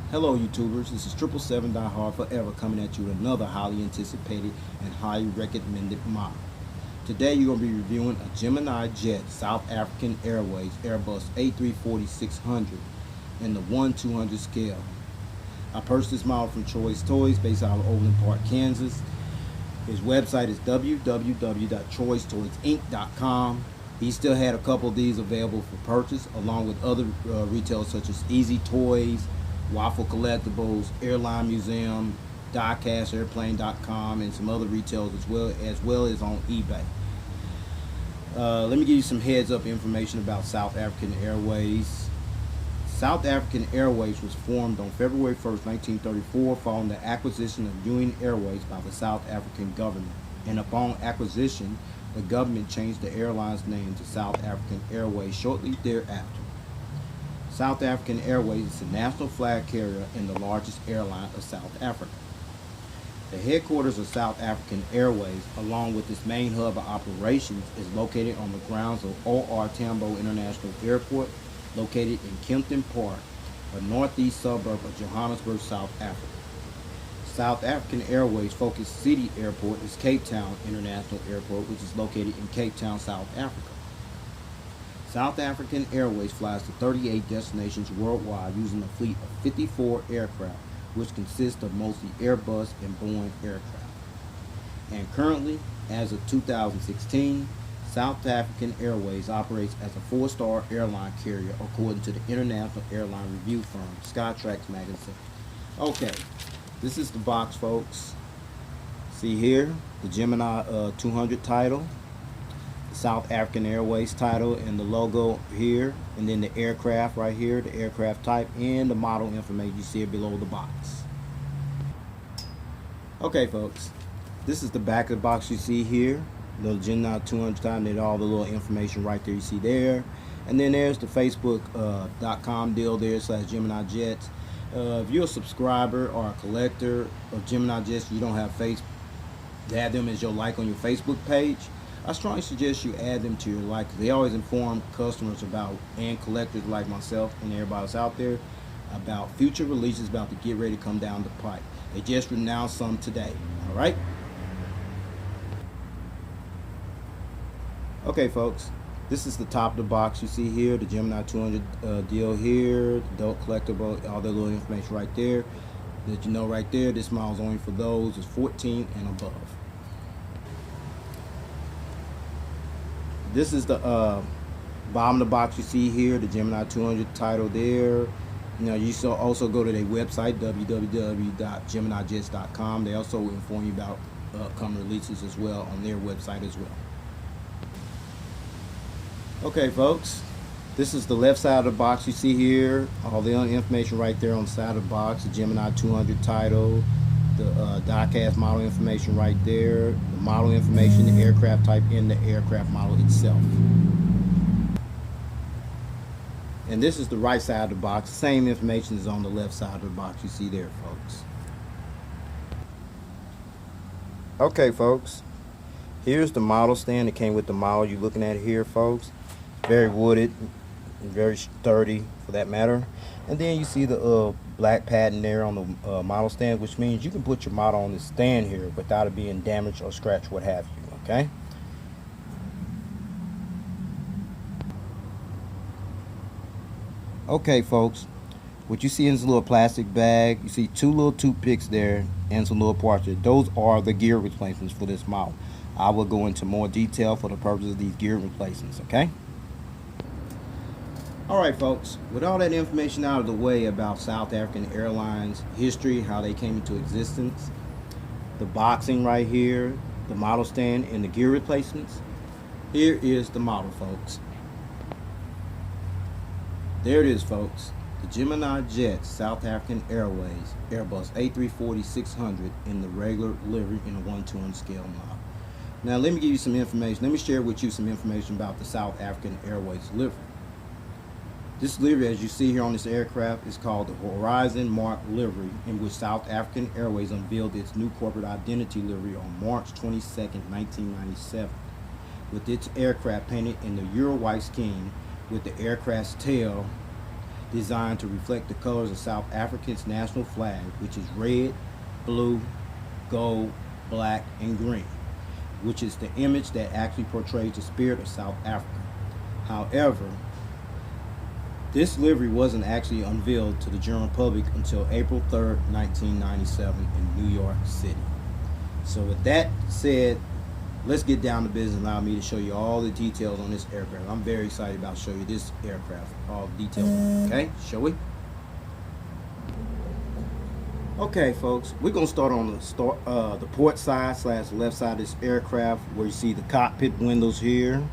Hello YouTubers, this is 777.However coming at you with another highly anticipated and highly recommended model. Today you're going to be reviewing a Gemini Jets South African Airways Airbus A340-600 in the 1/200 scale. I purchased this model from Choice Toys based out of Overland Park, Kansas. His website is www.choicetoysinc.com. He still had a couple of these available for purchase along with other retailers such as Easy Toys, Waffle Collectibles, Airline Museum, Diecast, Airplane.com, and some other retailers as well as on eBay. Let me give you some heads up information about South African Airways. South African Airways was formed on February 1st, 1934 following the acquisition of Unveiled Airways by the South African government. And upon acquisition, the government changed the airline's name to South African Airways shortly thereafter. South African Airways is the national flag carrier and the largest airline of South Africa. The headquarters of South African Airways, along with its main hub of operations, is located on the grounds of O.R. Tambo International Airport, located in Kempton Park, a northeast suburb of Johannesburg, South Africa. South African Airways' focus city airport is Cape Town International Airport, which is located in Cape Town, South Africa. South African Airways flies to 38 destinations worldwide using a fleet of 54 aircraft, which consists of mostly Airbus and Boeing aircraft. And currently, as of 2016, South African Airways operates as a 4-star airline carrier according to the international airline review firm Skytrax magazine. Okay, this is the box, folks. See here, the Gemini 200 title, South African Airways title, and the logo here, and then the aircraft right here, the aircraft type, and the model information you see it below the box. Okay, folks, this is the back of the box you see here, the Gemini 200 title, and all the little information right there you see there. And then there's the Facebook.com deal there / Gemini Jets. If you're a subscriber or a collector of Gemini Jets, you don't have add them as your like on your Facebook page, I strongly suggest you add them to your like. They always inform customers about, and collectors like myself and everybody else out there, about future releases about to get ready to come down the pipe. They just announced some today. Alright? Okay, folks. This is the top of the box you see here, the Gemini 200 deal here, the adult collectible, all the little information right there. That you know right there, this model is only for those who's 14 and above. This is the bottom of the box you see here, the Gemini 200 title there. You know, you also go to their website, www.geminijets.com. They also inform you about upcoming releases as well on their website as well. Okay, folks, this is the left side of the box you see here. All the information right there on the side of the box, the Gemini 200 title, the diecast model information right there, the model information, the aircraft type, and the aircraft model itself. And this is the right side of the box. The same information is on the left side of the box you see there, folks. Okay, folks, here's the model stand that came with the model you're looking at here, folks. Very wooded and very sturdy for that matter. And then you see the black pattern there on the model stand, which means you can put your model on this stand here without it being damaged or scratched, what have you. Okay. Okay, folks, what you see in this little plastic bag, you see 2 little toothpicks there and some little parts there. Those are the gear replacements for this model. I will go into more detail for the purpose of these gear replacements. Okay. Alright, folks, with all that information out of the way about South African Airlines history, how they came into existence, the boxing right here, the model stand, and the gear replacements, here is the model, folks. There it is, folks. The Gemini Jets South African Airways Airbus A340-600 in the regular livery in a 1/200 scale model. Now, let me give you some information. Let me share with you some information about the South African Airways livery. This livery, as you see here on this aircraft, is called the Horizon Mark livery, in which South African Airways unveiled its new corporate identity livery on March 22nd, 1997, with its aircraft painted in the Eurowhite scheme, with the aircraft's tail designed to reflect the colors of South Africa's national flag, which is red, blue, gold, black, and green, which is the image that actually portrays the spirit of South Africa. However, this livery wasn't actually unveiled to the general public until April 3rd, 1997 in New York City. So with that said, let's get down to business and allow me to show you all the details on this aircraft. I'm very excited about showing you this aircraft, all the details. Okay, shall we? Okay, folks, we're gonna start on the port side / left side of this aircraft, where you see the cockpit windows here,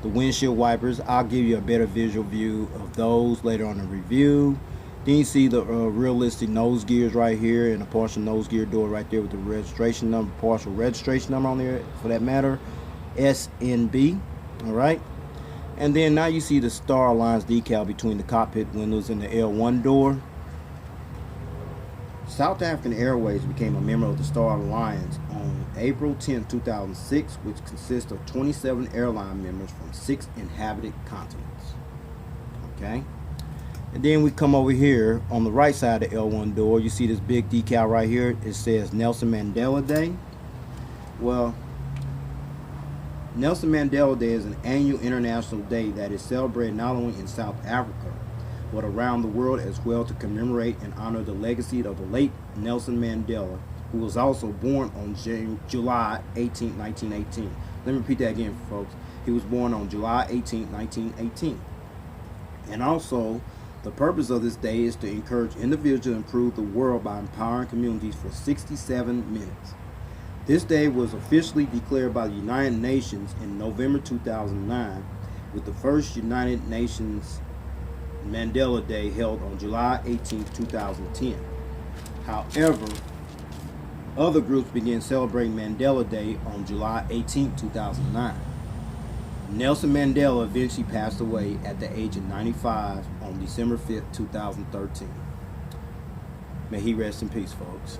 the windshield wipers. I'll give you a better visual view of those later on in the review. Then you see the realistic nose gears right here, and a partial nose gear door right there with the registration number, partial registration number on there for that matter, SNB. All right, and then now you see the Star Alliance decal between the cockpit windows and the L1 door. South African Airways became a member of the Star Alliance on April 10, 2006, which consists of 27 airline members from 6 inhabited continents. Okay, and then we come over here on the right side of the L1 door. You see this big decal right here. It says Nelson Mandela Day. Well, Nelson Mandela Day is an annual international day that is celebrated not only in South Africa, but around the world as well, to commemorate and honor the legacy of the late Nelson Mandela, who was also born on July 18, 1918. Let me repeat that again, folks. He was born on July 18, 1918. And also, the purpose of this day is to encourage individuals to improve the world by empowering communities for 67 minutes. This day was officially declared by the United Nations in November 2009, with the first United Nations Mandela Day held on July 18, 2010. However, other groups began celebrating Mandela Day on July 18, 2009. Nelson Mandela eventually passed away at the age of 95 on December 5, 2013. May he rest in peace, folks.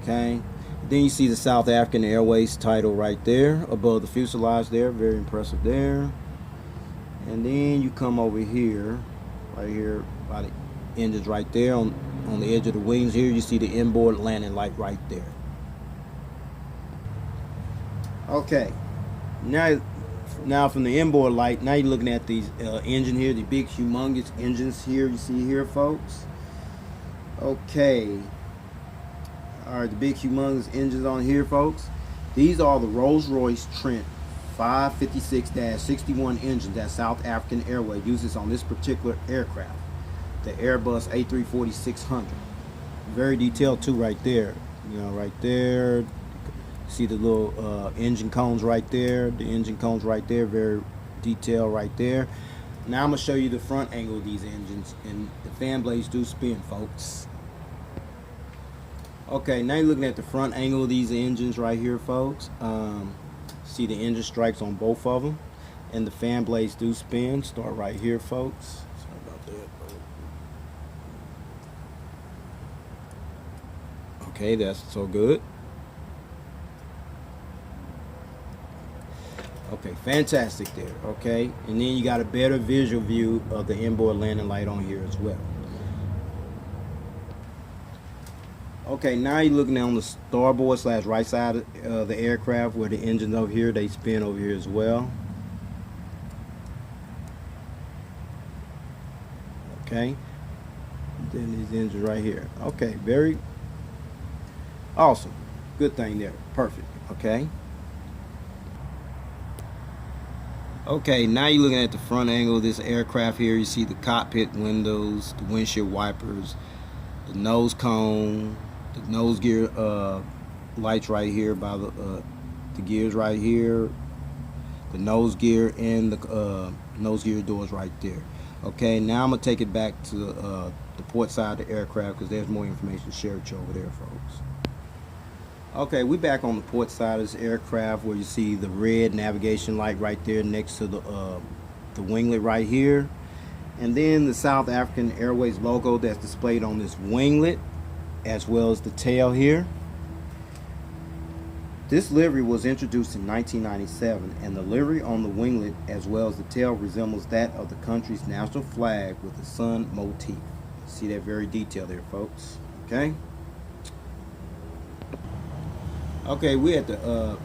Okay. Then you see the South African Airways title right there above the fuselage there. Very impressive there. And then you come over here, right here by the engines right there on the edge of the wings here. You see the inboard landing light right there. Okay. Now from the inboard light, now you're looking at these engine here, the big humongous engines here you see here, folks. Okay. Alright, the big humongous engines on here, folks. These are the Rolls-Royce Trent 556-61 engines that South African Airways uses on this particular aircraft, the Airbus A340-600. Very detailed too right there. You know, right there. See the little engine cones right there. The engine cones right there. Very detailed right there. Now I'm going to show you the front angle of these engines, and the fan blades do spin, folks. Okay, now you're looking at the front angle of these engines right here, folks. See the engine strikes on both of them, and the fan blades do spin. Start right here, folks. Sorry about that. Okay, that's so good. Okay, fantastic there. Okay, and then you got a better visual view of the inboard landing light on here as well. Okay, now you're looking on the starboard / right side of the aircraft, where the engines over here, they spin over here as well. Okay, then these engines right here. Okay, very awesome. Good thing there. Perfect. Okay. Okay, now you're looking at the front angle of this aircraft here. You see the cockpit windows, the windshield wipers, the nose cone, the nose gear lights right here by the gears right here, the nose gear, and the nose gear doors right there. Okay, now I'm gonna take it back to the port side of the aircraft, because there's more information shared with you over there, folks. Okay, we're back on the port side of this aircraft, where you see the red navigation light right there next to the winglet right here, and then the South African Airways logo that's displayed on this winglet, as well as the tail here. This livery was introduced in 1997, and the livery on the winglet as well as the tail resembles that of the country's national flag with the sun motif. See that very detail there, folks. Okay. Okay, we're at the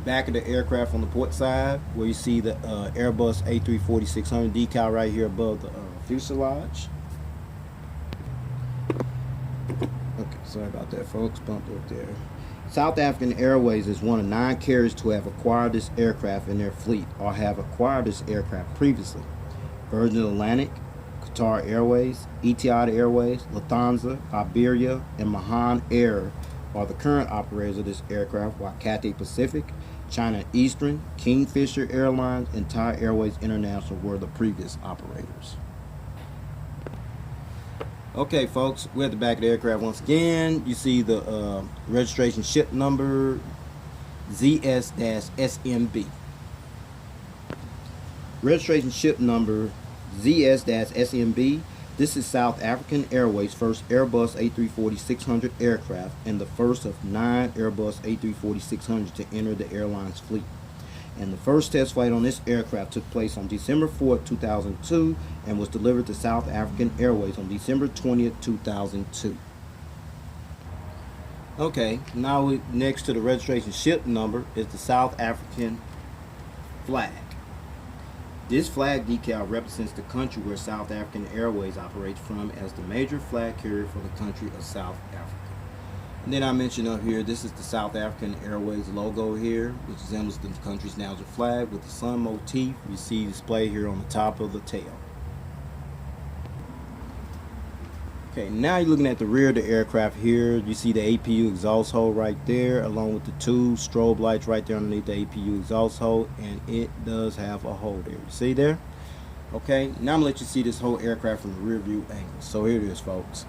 back of the aircraft on the port side, where you see the Airbus A340-600 decal right here above the fuselage. Okay, sorry about that, folks. Bumped up there. South African Airways is one of 9 carriers to have acquired this aircraft in their fleet or have acquired this aircraft previously. Virgin Atlantic, Qatar Airways, Etihad Airways, Lufthansa, Iberia, and Mahan Air are the current operators of this aircraft, while Cathay Pacific, China Eastern, Kingfisher Airlines, and Thai Airways International were the previous operators. Okay, folks, we're at the back of the aircraft once again. You see the registration ship number ZS-SMB. Registration ship number ZS-SMB. This is South African Airways' first Airbus A340-600 aircraft and the first of 9 Airbus A340-600 to enter the airline's fleet. And the first test flight on this aircraft took place on December 4th, 2002 and was delivered to South African Airways on December 20th, 2002. Okay, now next to the registration ship number is the South African flag. This flag decal represents the country where South African Airways operates from as the major flag carrier for the country of South Africa. And then I mentioned up here, this is the South African Airways logo here, which resembles the country's national flag with the sun motif you see displayed here on the top of the tail. Okay, now you're looking at the rear of the aircraft here. You see the APU exhaust hole right there, along with the 2 strobe lights right there underneath the APU exhaust hole, and it does have a hole there. You see there? Okay, now I'm gonna let you see this whole aircraft from the rear view angle. So here it is, folks.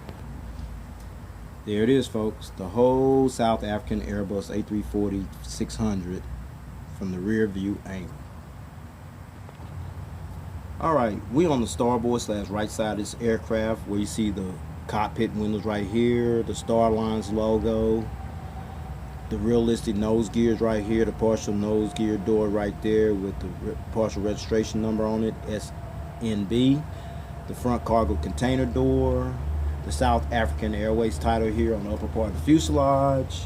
There it is, folks. The whole South African Airbus A340-600 from the rear view angle. Alright, we on the starboard / right side of this aircraft, where you see the cockpit windows right here, the Starlines logo, the realistic nose gears right here, the partial nose gear door right there with the partial registration number on it, SNB, the front cargo container door, the South African Airways title here on the upper part of the fuselage,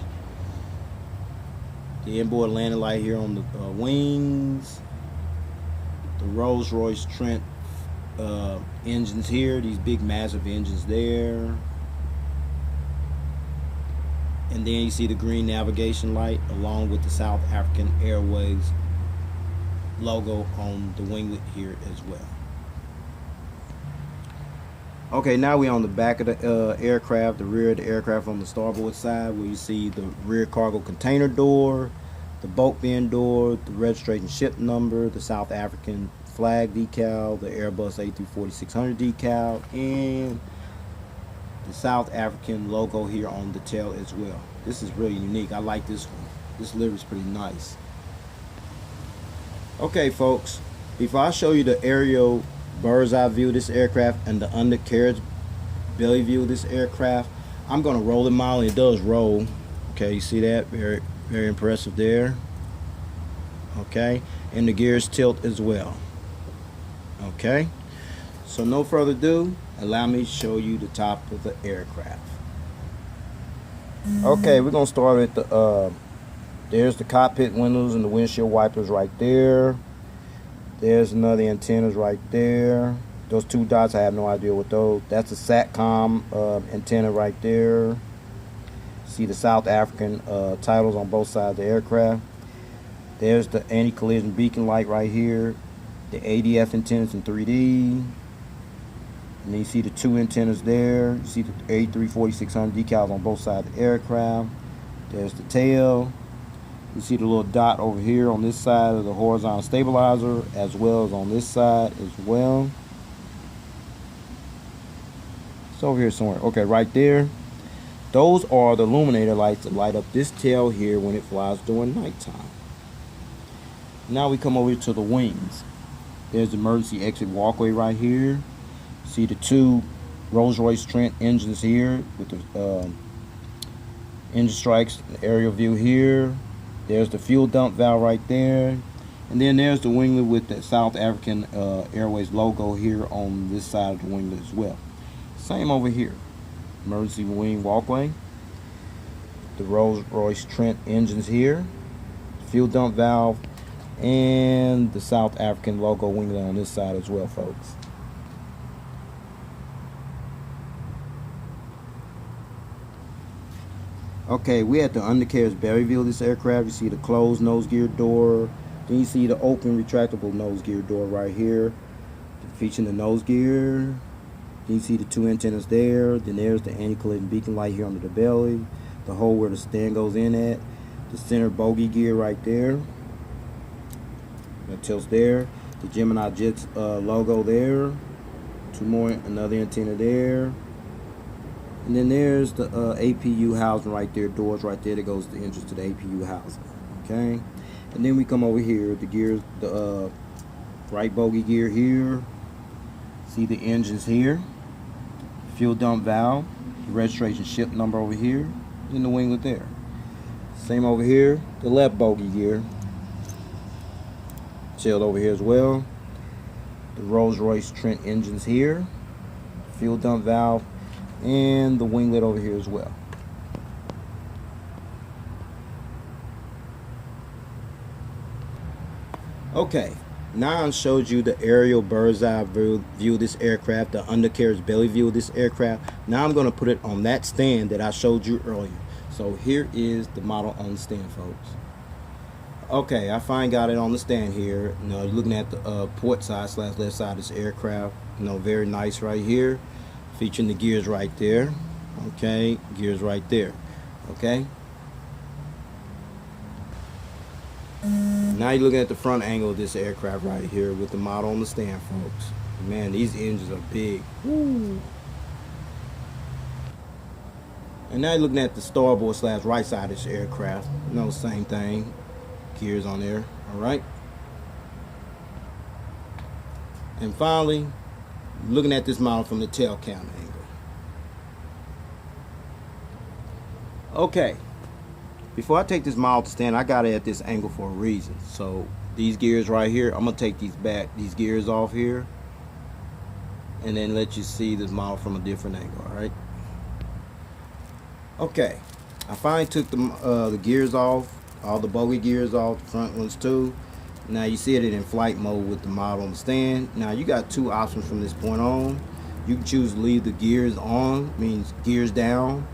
the inboard landing light here on the wings, the Rolls-Royce Trent engines here, these big massive engines there, and then you see the green navigation light along with the South African Airways logo on the winglet here as well. Okay, now we're on the back of the aircraft, the rear of the aircraft on the starboard side, where you see the rear cargo container door, the bulk bin door, the registration ship number, the South African flag decal, the Airbus A340-600 decal, and the South African logo here on the tail as well. This is really unique. I like this one. This livery is pretty nice. Okay, folks, before I show you the aerial bird's eye view of this aircraft and the undercarriage belly view of this aircraft, I'm going to roll it mildly. It does roll. Okay, you see that? Very, very impressive there. Okay, and the gears tilt as well. Okay, so no further ado, allow me to show you the top of the aircraft. Okay, we're gonna start at the there's the cockpit windows and the windshield wipers right there. There's another antennas right there. Those 2 dots, I have no idea what those. That's the SATCOM antenna right there. See the South African titles on both sides of the aircraft. There's the anti-collision beacon light right here. The ADF antennas in 3D. And then you see the 2 antennas there. You see the A340-600 decals on both sides of the aircraft. There's the tail. You see the little dot over here on this side of the horizontal stabilizer, as well as on this side as well. It's over here somewhere. Okay, right there. Those are the illuminator lights that light up this tail here when it flies during nighttime. Now we come over to the wings. There's the emergency exit walkway right here. See the 2 Rolls-Royce Trent engines here with the engine strikes, the aerial view here. There's the fuel dump valve right there. And then there's the winglet with the South African Airways logo here on this side of the winglet as well. Same over here. Emergency wing walkway. The Rolls-Royce Trent engines here. Fuel dump valve. And the South African logo winglet on this side as well, folks. Okay, we at the undercarriage belly view of this aircraft. You see the closed nose gear door. Then you see the open retractable nose gear door right here, featuring the nose gear. Then you see the two antennas there. Then there's the anti-collision beacon light here under the belly. The hole where the stand goes in at. The center bogey gear right there. That tilts there. The Gemini Jets logo there. Two more, another antenna there. And then there's the APU housing right there, doors right there that goes the entrance to the APU housing. Okay, and then we come over here, the gears, the right bogey gear here. See the engines here, fuel dump valve, the registration ship number over here, and the winglet there. Same over here, the left bogey gear, chilled over here as well. The Rolls-Royce Trent engines here, fuel dump valve, and the winglet over here as well. Okay, now I showed you the aerial bird's eye view of this aircraft, the undercarriage belly view of this aircraft. Now I'm going to put it on that stand that I showed you earlier. So here is the model on the stand, folks. Okay, I finally got it on the stand here. You know, looking at the port side / left side of this aircraft. You know, very nice right here. Featuring the gears right there. Okay, gears right there. Okay. Now you're looking at the front angle of this aircraft right here with the model on the stand, folks. Man, these engines are big. Woo. And now you're looking at the starboard / right side of this aircraft. You know, same thing. Gears on there. Alright. And finally, looking at this model from the tail cam angle. Okay, before I take this model to stand, I got it at this angle for a reason. So these gears right here, I'm gonna take these gears off here, and then let you see this model from a different angle. All right. Okay, I finally took the gears off, all the bogey gears off, the front ones too. Now you see it in flight mode with the model on the stand. Now you got two options from this point on. You can choose to leave the gears on, means gears down,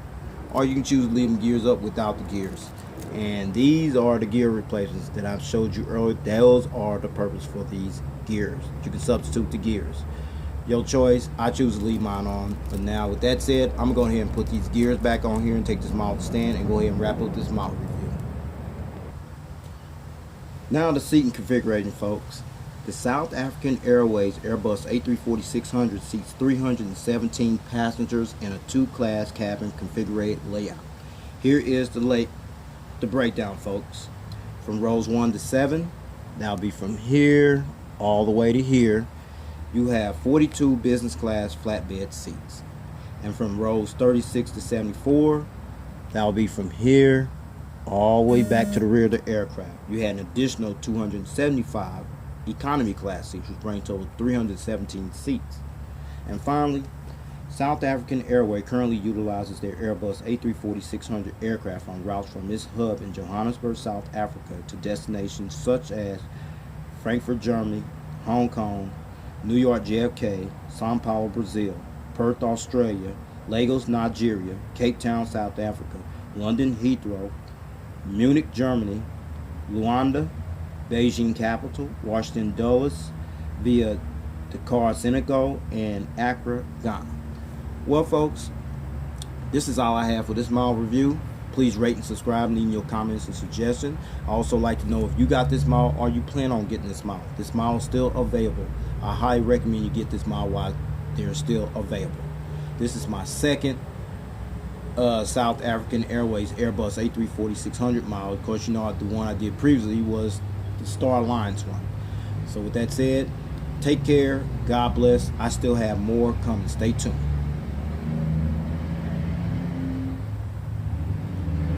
or you can choose to leave them gears up without the gears. And these are the gear replacements that I've showed you earlier. Those are the purpose for these gears. You can substitute the gears. Your choice. I choose to leave mine on. But now with that said, I'm going to go ahead and put these gears back on here and take this model to stand and go ahead and wrap up this model review. Now the seating configuration, folks. The South African Airways Airbus A340-600 seats 317 passengers in a two-class cabin configured layout. Here is the breakdown, folks. From rows 1 to 7, that'll be from here all the way to here. You have 42 business class flatbed seats. And from rows 36 to 74, that'll be from here all the way back to the rear of the aircraft. You had an additional 275 economy class seats, which bring total 317 seats. And finally, South African Airways currently utilizes their Airbus A340-600 aircraft on routes from its hub in Johannesburg, South Africa to destinations such as Frankfurt, Germany, Hong Kong, New York JFK, Sao Paulo, Brazil, Perth, Australia, Lagos, Nigeria, Cape Town, South Africa, London Heathrow, Munich, Germany, Luanda, Beijing Capital, Washington Dulles, via Dakar, Senegal, and Accra, Ghana. Well, folks, this is all I have for this model review. Please rate and subscribe, leave your comments and suggestions. I also like to know if you got this model or you plan on getting this model. This model is still available. I highly recommend you get this model while they're still available. This is my second South African Airways Airbus A340-600 model. Of course, you know the one I did previously was the Star Alliance one. So with that said, take care, God bless. I still have more coming. Stay tuned.